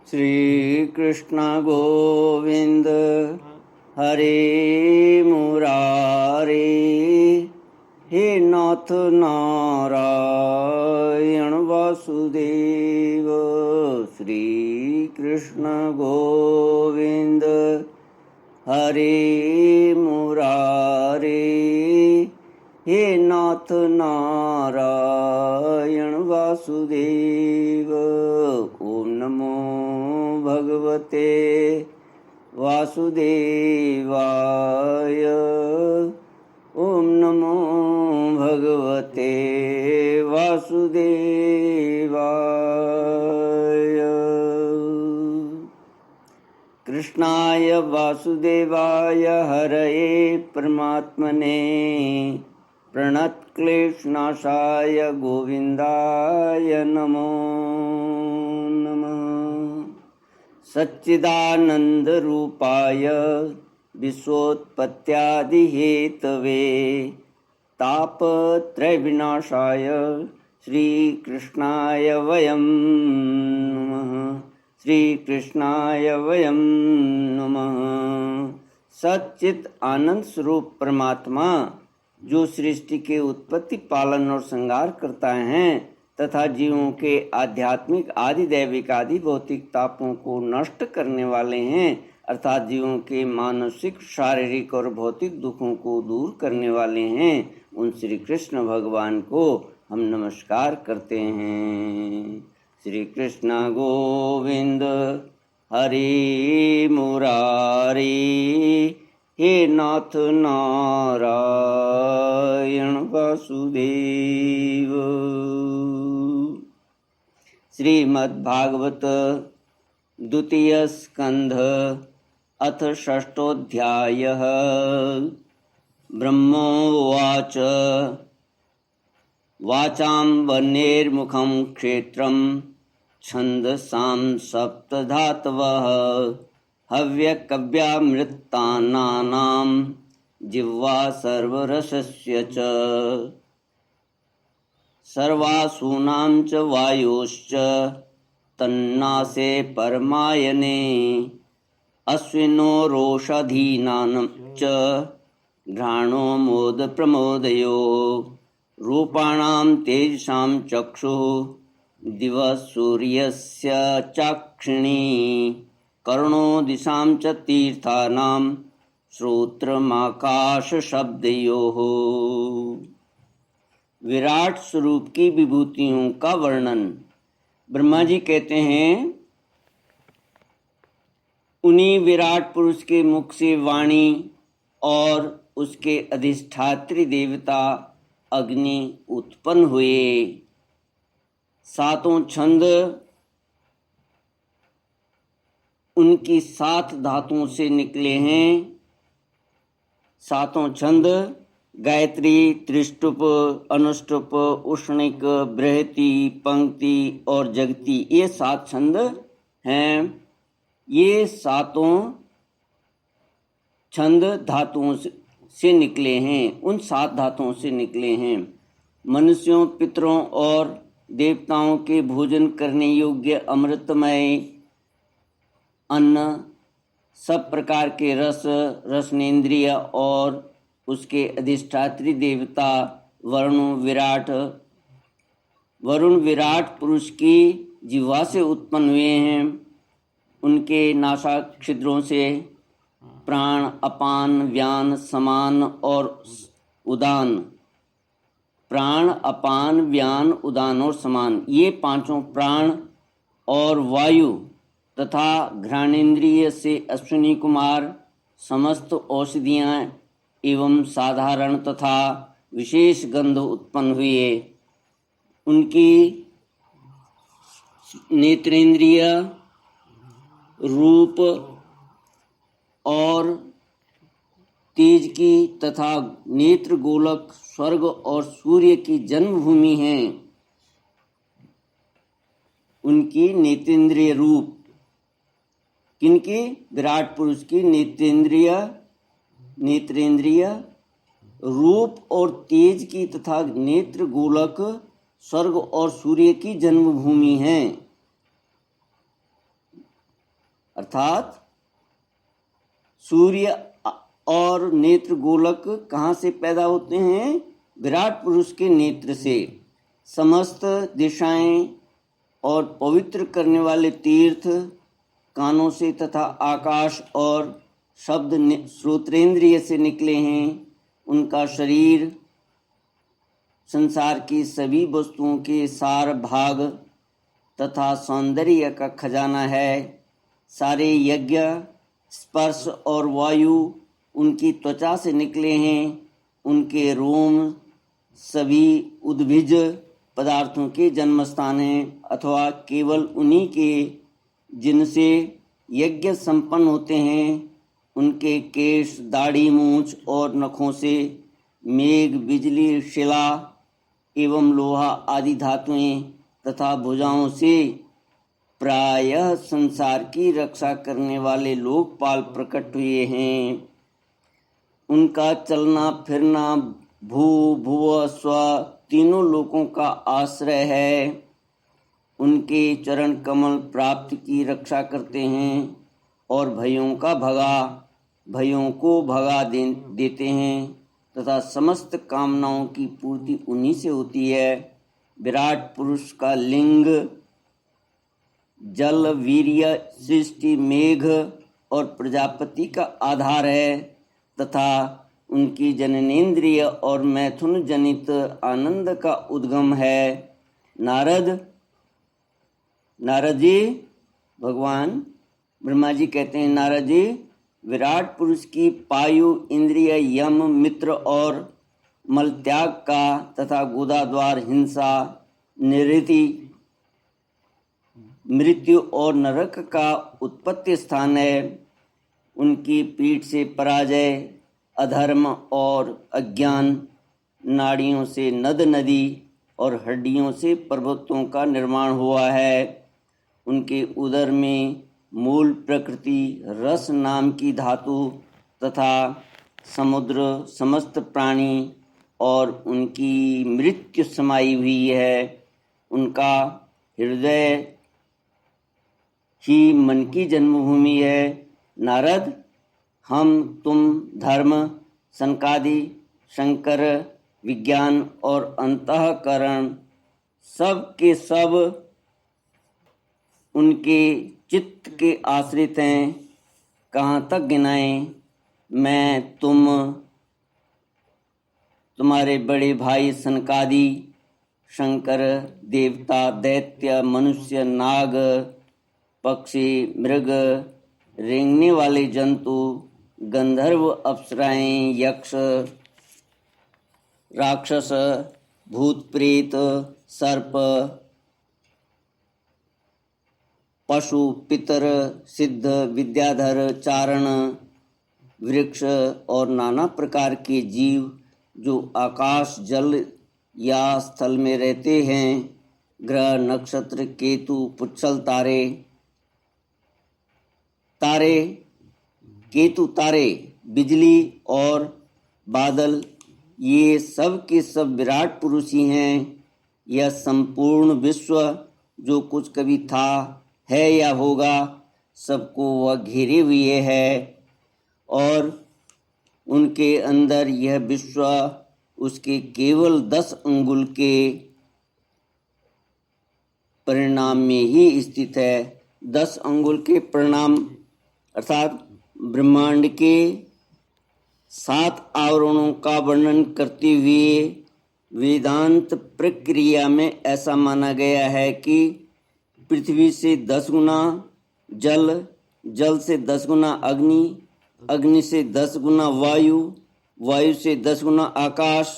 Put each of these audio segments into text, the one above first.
श्री कृष्ण गोविंद हरे मुरारे, हे नाथ नारायण वासुदेव। श्री कृष्ण गोविंद हरे मुरारे, हे नाथ नारायण वासुदेव। ओम नमो भगवते वासुदेवाय। ओम नमो भगवते वासुदेवाय। कृष्णाय वासुदेवाय हरये परमात्मने प्रणतक्लेशनाशाय गोविन्दाय नमो नमः। सच्चिदानन्दरूपाय विश्वोत्पत्त्यादिहेतवे तापत्रयविनाशाय श्रीकृष्णाय वयं नमः। श्रीकृष्णाय वयं नमः। सच्चित आनंद स्वरूप परमात्मा जो सृष्टि के उत्पत्ति, पालन और संहार करता है तथा जीवों के आध्यात्मिक, आदि दैविक, आदि भौतिक तापों को नष्ट करने वाले हैं, अर्थात जीवों के मानसिक, शारीरिक और भौतिक दुखों को दूर करने वाले हैं, उन श्री कृष्ण भगवान को हम नमस्कार करते हैं। श्री कृष्ण गोविंद हरे मुरारी, हे नाथ नारायण वासुदेव। श्रीमद्भागवत द्वितीय स्कंध अथ षष्ठोऽध्यायः। ब्रह्मोवाच वाचां वह्नेर्मुखं क्षेत्रं छन्दसां सप्तधातवः हव्यकव्यामृतानां जिह्वा सर्वरसस्य च सर्वासूनां च वायोश्च तन्नासे परमायने अश्विनोरोषधीनां च घ्राणो मोद प्रमोदयो रूपाणां तेजसां चक्षुः दिवः सूर्यस्य चाक्षिणी कर्णो दिशां च तीर्थानां श्रोत्रमाकाश शब्दयोः। विराट स्वरूप की विभूतियों का वर्णन। ब्रह्मा जी कहते हैं, उन्हीं विराट पुरुष के मुख से वाणी और उसके अधिष्ठात्री देवता अग्नि उत्पन्न हुए। सातों छंद उनकी 7 धातुओं से निकले हैं। सातों छंद गायत्री, त्रिष्टुप, अनुष्टुप, उष्णिक, बृहति, पंक्ति और जगति, ये 7 छंद हैं। ये सातों छंद धातुओं से निकले हैं, उन 7 धातुओं से निकले हैं। मनुष्यों, पितरों और देवताओं के भोजन करने योग्य अमृतमय अन्न, सब प्रकार के रस, रसनेन्द्रिय और उसके अधिष्ठात्री देवता वरुण विराट पुरुष की जिह्वा से उत्पन्न हुए हैं। उनके नासा छिद्रों से प्राण, अपान, व्यान, समान और उदान, प्राण, अपान, व्यान, उदान और समान, ये 5 प्राण और वायु तथा घ्राणेन्द्रिय से अश्विनी कुमार समस्त औषधियाँ एवं साधारण तथा विशेष गंध उत्पन्न हुए। उनकी नेत्रेंद्रिय, रूप और तेज की तथा नेत्र गोलक स्वर्ग और सूर्य की जन्मभूमि हैं। उनकी नेत्रेंद्रिय रूप, किनकी? विराट पुरुष की नेत्रेंद्रिय रूप और तेज की तथा नेत्र गोलक स्वर्ग और सूर्य की जन्मभूमि हैं। अर्थात सूर्य और नेत्र गोलक कहाँ से पैदा होते हैं? विराट पुरुष के नेत्र से। समस्त दिशाएं और पवित्र करने वाले तीर्थ कानों से तथा आकाश और शब्द श्रोत्रेंद्रिय से निकले हैं। उनका शरीर संसार की सभी वस्तुओं के सार भाग तथा सौंदर्य का खजाना है। सारे यज्ञ, स्पर्श और वायु उनकी त्वचा से निकले हैं। उनके रोम सभी उद्भिज पदार्थों के जन्म स्थान हैं, अथवा केवल उन्हीं के जिनसे यज्ञ संपन्न होते हैं। उनके केश, दाढ़ी, मूंछ और नखों से मेघ, बिजली, शिला एवं लोहा आदि धातुएं तथा भुजाओं से प्रायः संसार की रक्षा करने वाले लोकपाल प्रकट हुए हैं। उनका चलना फिरना भू, भुव, स्व तीनों लोकों का आश्रय है। उनके चरण कमल प्राप्ति की रक्षा करते हैं और भयों को भगा देते हैं तथा समस्त कामनाओं की पूर्ति उन्हीं से होती है। विराट पुरुष का लिंग जल, वीर्य, सृष्टि, मेघ और प्रजापति का आधार है तथा उनकी जननेन्द्रिय और मैथुन जनित आनंद का उद्गम है। नारद जी, भगवान ब्रह्मा जी कहते हैं, नारद जी, विराट पुरुष की पायु, इंद्रिय, यम, मित्र और मल त्याग का तथा गोदाद्वार, हिंसा, निरृति, मृत्यु और नरक का उत्पत्ति स्थान है। उनकी पीठ से पराजय, अधर्म और अज्ञान, नाड़ियों से नद नदी और हड्डियों से पर्वतों का निर्माण हुआ है। उनके उदर में मूल प्रकृति, रस नाम की धातु तथा समुद्र, समस्त प्राणी और उनकी मृत्यु समाई हुई है। उनका हृदय ही मन की जन्मभूमि है। नारद, हम तुम धर्म, सनकादि, शंकर, विज्ञान और अंतःकरण सब के सब उनके चित्त के आश्रित हैं। कहाँ तक गिनाएं? मैं, तुम्हारे बड़े भाई सनकादि, शंकर, देवता, दैत्य, मनुष्य, नाग, पक्षी, मृग, रेंगने वाले जंतु, गंधर्व, अप्सराएं, यक्ष, राक्षस, भूत, प्रेत, सर्प, पशु, पितर, सिद्ध, विद्याधर, चारण, वृक्ष और नाना प्रकार के जीव जो आकाश, जल या स्थल में रहते हैं, ग्रह, नक्षत्र, केतु, पुच्छल, तारे, बिजली और बादल, ये सब के सब विराट पुरुष ही हैं। यह संपूर्ण विश्व जो कुछ कभी था, है या होगा, सबको वह घेरे हुए है और उनके अंदर यह विश्व उसके केवल 10 अंगुल के परिणाम में ही स्थित है। 10 अंगुल के परिणाम अर्थात ब्रह्मांड के 7 आवरणों का वर्णन करते हुए वेदांत प्रक्रिया में ऐसा माना गया है कि पृथ्वी से 10 गुना जल, जल से 10 गुना अग्नि, अग्नि से 10 गुना वायु, वायु से 10 गुना आकाश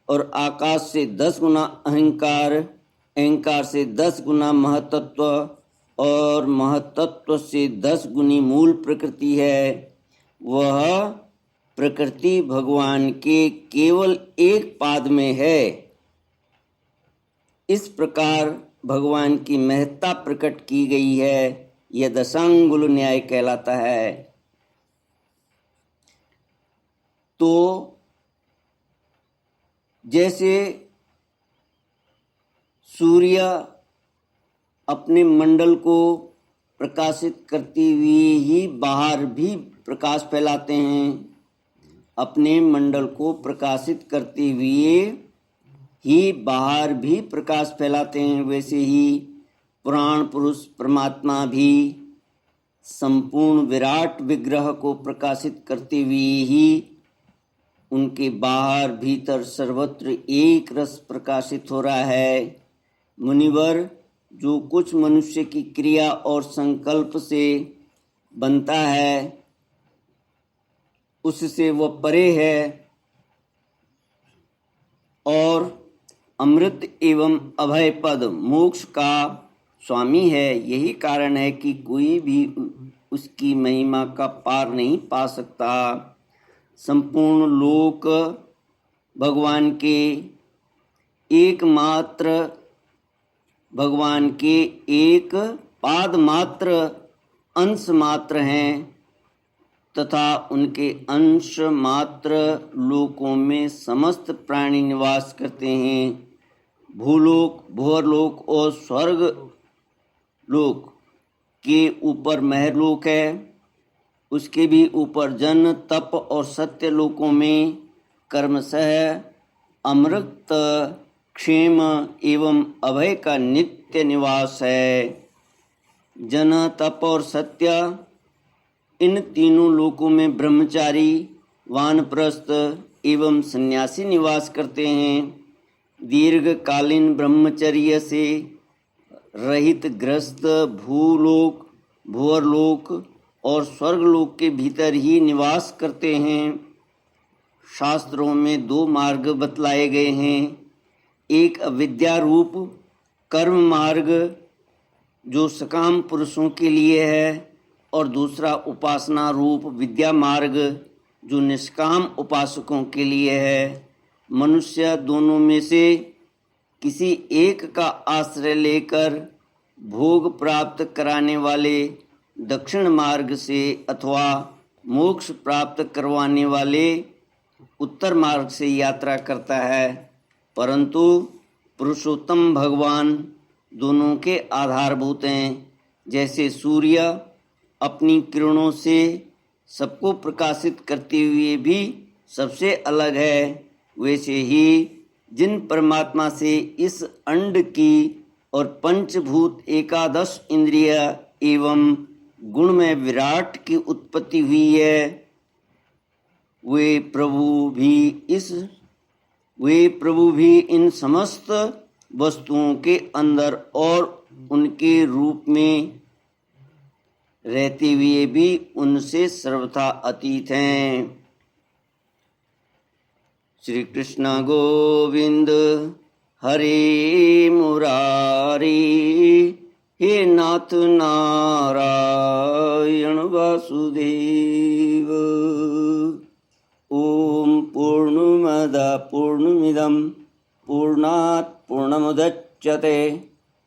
और आकाश से 10 गुना अहंकार, अहंकार से 10 गुना महतत्व और महतत्व से 10 गुनी मूल प्रकृति है। वह प्रकृति भगवान के केवल एक पाद में है। इस प्रकार भगवान की महत्ता प्रकट की गई है। यह दशांगुल न्याय कहलाता है। तो जैसे सूर्य अपने मंडल को प्रकाशित करते हुए ही बाहर भी प्रकाश फैलाते हैं। अपने मंडल को प्रकाशित करते हुए ही बाहर भी प्रकाश फैलाते हैं। वैसे ही पुराण पुरुष परमात्मा भी संपूर्ण विराट विग्रह को प्रकाशित करते हुए ही उनके बाहर भीतर सर्वत्र एक रस प्रकाशित हो रहा है। मुनिवर, जो कुछ मनुष्य की क्रिया और संकल्प से बनता है उससे वह परे है और अमृत एवं अभय पद मोक्ष का स्वामी है। यही कारण है कि कोई भी उसकी महिमा का पार नहीं पा सकता। संपूर्ण लोक भगवान के एकमात्र भगवान के एक पाद मात्र अंश मात्र हैं तथा उनके अंश मात्र लोकों में समस्त प्राणी निवास करते हैं। भूलोक, भुवरलोक और स्वर्ग लोक के ऊपर महरलोक है। उसके भी ऊपर जन, तप और सत्य लोकों में कर्मशः अमृत, क्षेम एवं अभय का नित्य निवास है। जन, तप और सत्य, इन तीनों लोकों में ब्रह्मचारी, वानप्रस्थ एवं सन्यासी निवास करते हैं। दीर्घकालीन ब्रह्मचर्य से रहित गृहस्थ भूलोक, भुवरलोक और स्वर्गलोक के भीतर ही निवास करते हैं। शास्त्रों में दो मार्ग बतलाए गए हैं। एक अविद्या रूप कर्म मार्ग जो सकाम पुरुषों के लिए है और दूसरा उपासना रूप विद्या मार्ग जो निष्काम उपासकों के लिए है। मनुष्य दोनों में से किसी एक का आश्रय लेकर भोग प्राप्त कराने वाले दक्षिण मार्ग से अथवा मोक्ष प्राप्त करवाने वाले उत्तर मार्ग से यात्रा करता है। परंतु पुरुषोत्तम भगवान दोनों के आधारभूत हैं। जैसे सूर्य अपनी किरणों से सबको प्रकाशित करते हुए भी सबसे अलग है, वैसे ही जिन परमात्मा से इस अंड की और पंचभूत एकादश इंद्रिय एवं गुणमय विराट की उत्पत्ति हुई है, वे प्रभु भी इन समस्त वस्तुओं के अंदर और उनके रूप में रहते हुए भी उनसे सर्वथा अतीत हैं। श्री कृष्ण गोविंद हरे मुरारी, हे नाथ नारायण वासुदेव। ओम पूर्णमदः पूर्णमिदं पूर्णात् पूर्णमुदच्यते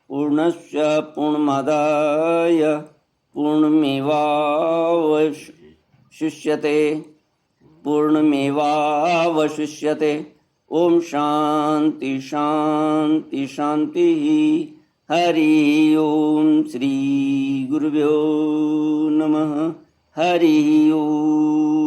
पूर्णस्य पूर्णमादाय पूर्णमेवावशिष्यते। ओम शांति शांति शांति। हरि ओम श्री गुरुभ्यो नमः। हरि ओम।